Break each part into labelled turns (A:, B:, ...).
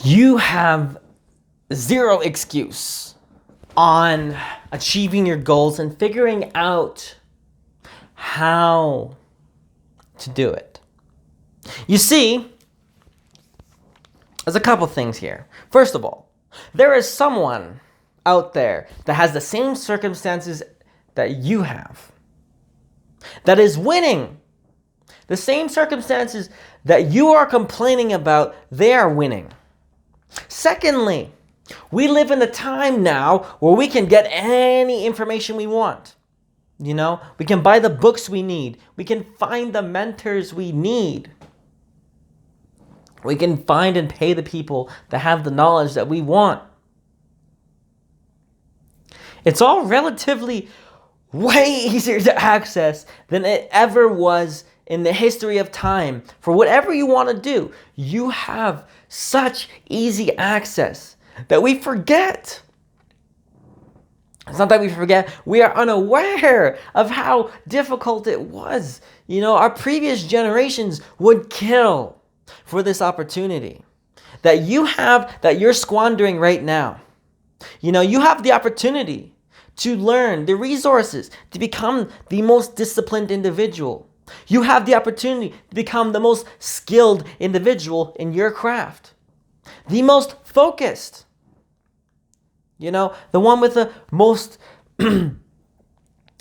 A: You have zero excuse on achieving your goals and figuring out how to do it. You see, there's a couple things here. First of all, there is someone out there that has the same circumstances that you have, that is winning. The same circumstances that you are complaining about, they are winning. Secondly, we live in a time now where we can get any information we want. You know, we can buy the books we need. We can find the mentors we need. We can find and pay the people that have the knowledge that we want. It's all relatively way easier to access than it ever was in the history of time. For whatever you want to do, you have such easy access that we forget. It's not that we forget, we are unaware of how difficult it was. You know, our previous generations would kill for this opportunity that you have, that you're squandering right now. You know, you have the opportunity to learn the resources to become the most disciplined individual. You have the opportunity to become the most skilled individual in your craft, the most focused. You know, the one with the most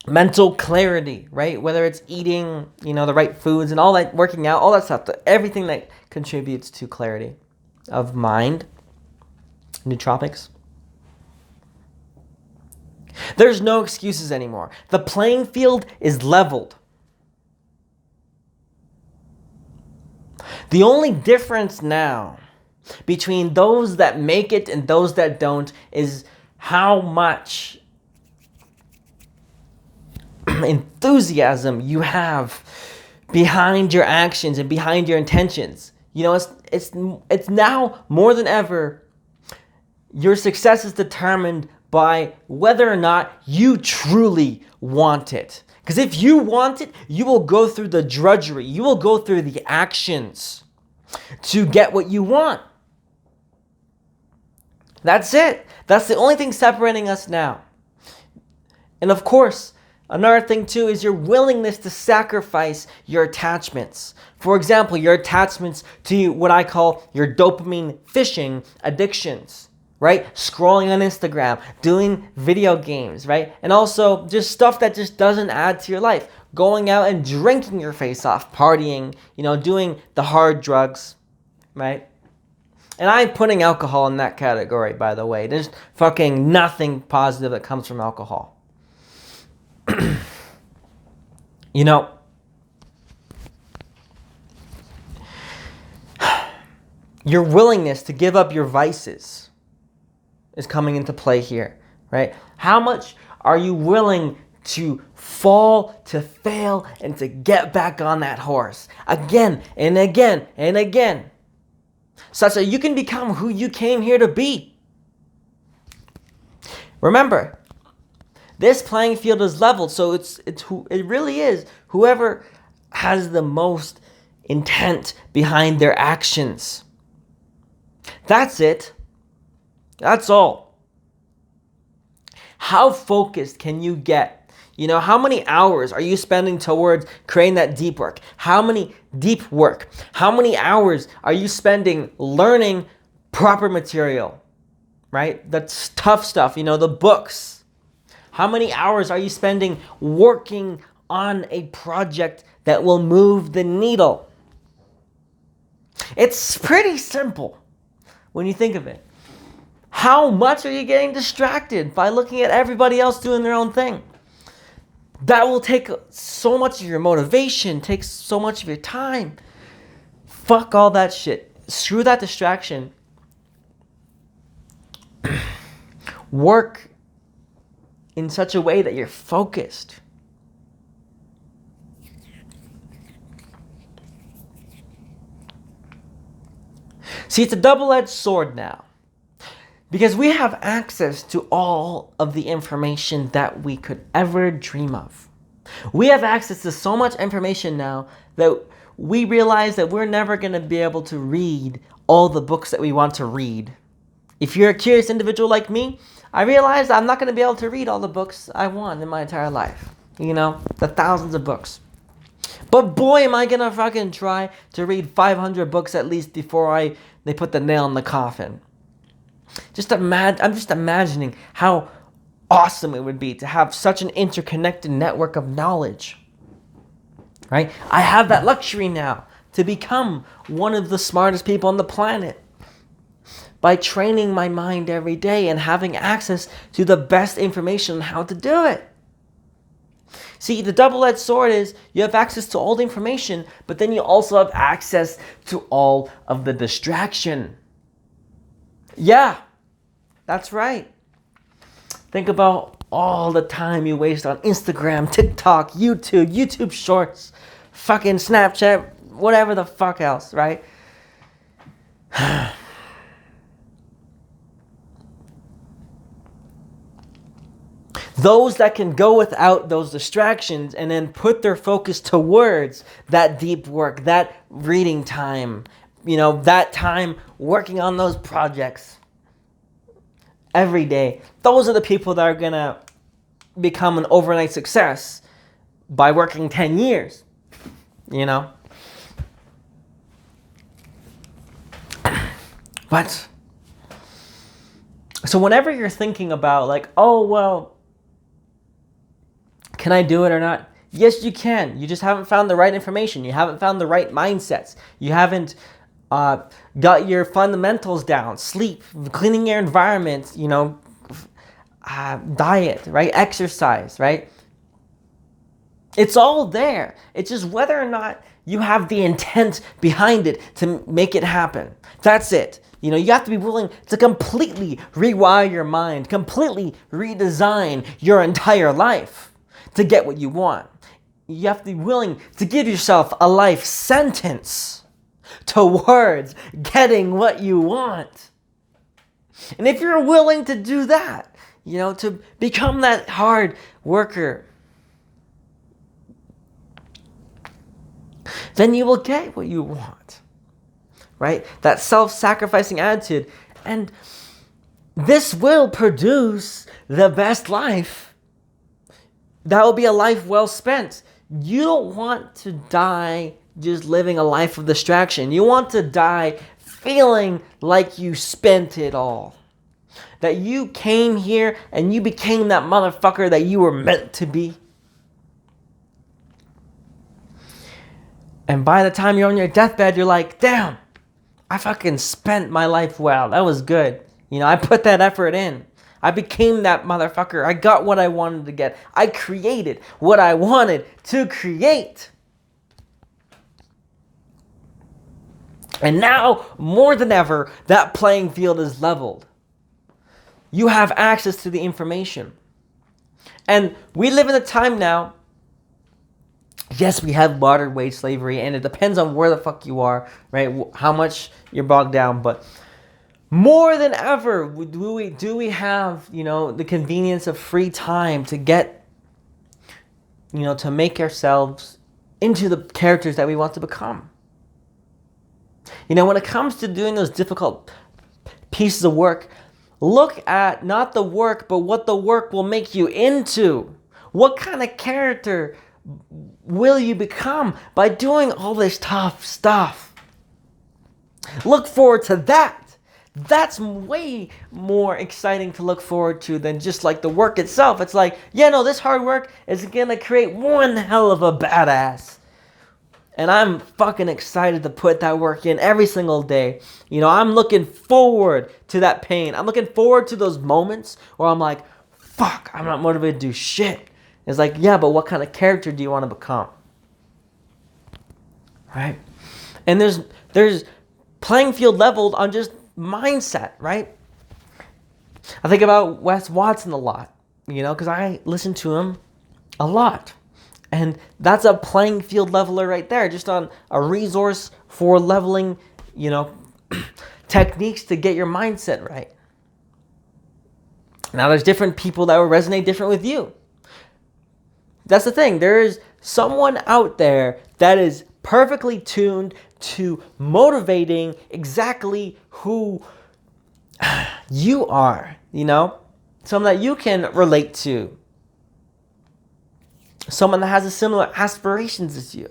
A: mental clarity, right? Whether it's eating, you know, the right foods and all that, working out, all that stuff, everything that contributes to clarity of mind, nootropics. There's no excuses anymore. The playing field is leveled. The only difference now between those that make it and those that don't is how much enthusiasm you have behind your actions and behind your intentions. You know, it's now more than ever, your success is determined by whether or not you truly want it. Because if you want it, you will go through the drudgery, you will go through the actions to get what you want. That's it. That's the only thing separating us now. And of course, another thing too is your willingness to sacrifice your attachments. For example, your attachments to what I call your dopamine fishing addictions, right? Scrolling on Instagram, doing video games, right? And also just stuff that just doesn't add to your life. Going out and drinking your face off, partying, you know, doing the hard drugs, right? And I'm putting alcohol in that category, by the way. There's fucking nothing positive that comes from alcohol. You know, your willingness to give up your vices is coming into play here, right? How much are you willing to fall, to fail, and to get back on that horse again and again and again, such that you can become who you came here to be? Remember, this playing field is leveled, so it really is whoever has the most intent behind their actions. That's it. That's all. How focused can you get? You know, how many hours are you spending towards creating that deep work? How many deep work? How many hours are you spending learning proper material, right? That's tough stuff, you know, the books. How many hours are you spending working on a project that will move the needle? It's pretty simple when you think of it. How much are you getting distracted by looking at everybody else doing their own thing? That will take so much of your motivation, takes so much of your time. Fuck all that shit. Screw that distraction. Work in such a way that you're focused. See, it's a double-edged sword now. Because we have access to all of the information that we could ever dream of. We have access to so much information now that we realize that we're never going to be able to read all the books that we want to read. If you're a curious individual like me, I realize I'm not going to be able to read all the books I want in my entire life. The thousands of books. But boy, am I going to fucking try to read 500 books at least before they put the nail in the coffin. I'm just imagining how awesome it would be to have such an interconnected network of knowledge. Right? I have that luxury now to become one of the smartest people on the planet by training my mind every day and having access to the best information on how to do it. See, the double-edged sword is you have access to all the information, but then you also have access to all of the distraction. Yeah, that's right. Think about all the time you waste on Instagram, TikTok, YouTube Shorts, fucking Snapchat, whatever the fuck else, right? Those that can go without those distractions and then put their focus towards that deep work, that reading time, that time working on those projects every day. Those are the people that are going to become an overnight success by working 10 years, But, so whenever you're thinking about like, oh, well, can I do it or not? Yes, you can. You just haven't found the right information. You haven't found the right mindsets. You haven't got your fundamentals down. Sleep, cleaning your environment, diet, right? Exercise, right? It's all there. It's just whether or not you have the intent behind it to make it happen. That's it. You have to be willing to completely rewire your mind, completely redesign your entire life to get what you want. You have to be willing to give yourself a life sentence towards getting what you want. And if you're willing to do that, to become that hard worker, then you will get what you want, right? That self-sacrificing attitude. And this will produce the best life. That will be a life well spent. You don't want to die just living a life of distraction. You want to die feeling like you spent it all. That you came here and you became that motherfucker that you were meant to be. And by the time you're on your deathbed, you're like, damn, I fucking spent my life well. That was good. I put that effort in. I became that motherfucker. I got what I wanted to get. I created what I wanted to create. And now, more than ever, that playing field is leveled. You have access to the information. And we live in a time now, yes, we have modern wage slavery, and it depends on where the fuck you are, right? How much you're bogged down, but more than ever, do we have, the convenience of free time to get, to make ourselves into the characters that we want to become. When it comes to doing those difficult pieces of work, look at not the work, but what the work will make you into. What kind of character will you become by doing all this tough stuff? Look forward to that. That's way more exciting to look forward to than just like the work itself. It's like, this hard work is going to create one hell of a badass. And I'm fucking excited to put that work in every single day. I'm looking forward to that pain. I'm looking forward to those moments where I'm like, fuck, I'm not motivated to do shit. It's like, yeah, but what kind of character do you want to become? Right? And there's playing field leveled on just mindset, right? I think about Wes Watson a lot, because I listen to him a lot. And that's a playing field leveler right there, just on a resource for leveling, techniques to get your mindset right. Now, there's different people that will resonate different with you. That's the thing. There is someone out there that is perfectly tuned to motivating exactly who you are, someone that you can relate to, someone that has a similar aspirations as you.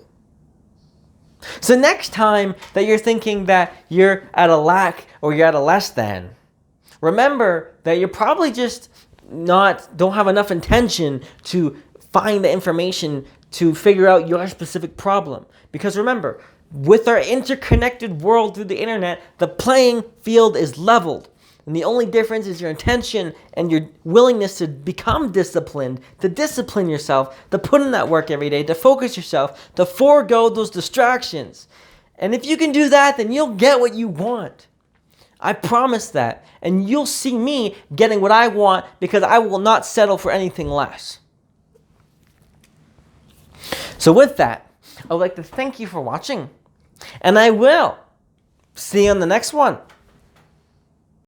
A: So next time that you're thinking that you're at a lack or you're at a less than, remember that you're probably just don't have enough intention to find the information to figure out your specific problem. Because remember, with our interconnected world through the internet, the playing field is leveled. And the only difference is your intention and your willingness to become disciplined, to discipline yourself, to put in that work every day, to focus yourself, to forego those distractions. And if you can do that, then you'll get what you want. I promise that. And you'll see me getting what I want because I will not settle for anything less. So with that, I would like to thank you for watching. And I will see you on the next one.